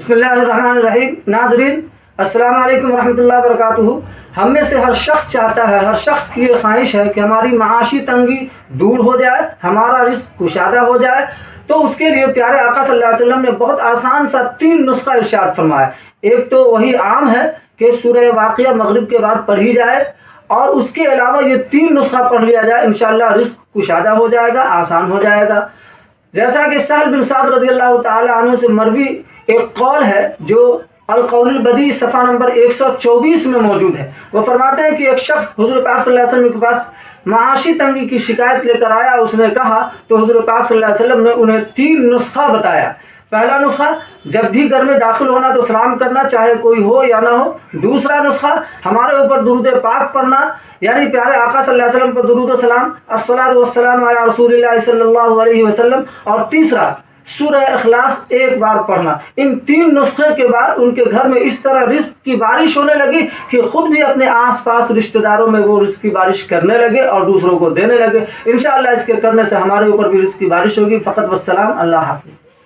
बिस्मिल्लाहिर्रहमानिर्रहीम। नाज़रीन अस्सलाम वालेकुम रहमतुल्लाहि व बरकातुहू। हम में से हर शख्स चाहता है, हर शख्स की ये ख्वाहिश है कि हमारी माशी तंगी दूर हो जाए, हमारा रिस्क कुशादा हो जाए। तो उसके लिए प्यारे आका सल्लल्लाहु अलैहि वसल्लम ने बहुत आसान सा 3 नुस्खा इरशाद फरमाया। एक तो वही आम है कि सूरह वाक़िया मगरिब के बाद पढ़ी जाए, और उसके अलावा ये 3 नुस्खा पढ़ लिया जाए, इंशाअल्लाह रिस्क कुशादा हो जाएगा, आसान हो जाएगा। जैसा कि सहल बिन साद रज़ियल्लाहु ताला अन्हु से मरवी एक कौल है जो अल-कौल बदी सफ़ा नंबर 124 में मौजूद है। वो फरमाते हैं कि एक शख्स हुज़ूर पाक सल्लल्लाहु अलैहि वसल्लम के पास माशी तंगी की शिकायत लेकर आया। उसने कहा तो हुज़ूर पाक सल्लल्लाहु अलैहि वसल्लम ने उन्हें 3 नुस्खा बताया। पहला नुस्खा, जब भी घर में दाखिल होना तो सलाम करना, चाहे कोई हो या ना हो। दूसरा नुस्खा, हमारे ऊपर दुरूद पाक पढ़ना, यानी प्यारे आका सल्लल्लाहु अलैहि वसल्लम पर दुरूद सलाम, अस्सलातु वस्सलाम अला रसूलिल्लाह सल्लल्लाहु अलैहि वसल्लम। और तीसरा, सूरह इखलास एक बार पढ़ना। इन 3 नुस्खे के बाद उनके घर में इस तरह रिस्क की बारिश होने लगी कि खुद भी अपने आसपास रिश्तेदारों में वो रिस्क की बारिश करने लगे और दूसरों को देने लगे। इंशाअल्लाह इसके करने से हमारे ऊपर भी रिस्क की बारिश होगी। फ़कत वस्सलाम, अल्लाह हाफ़िज़।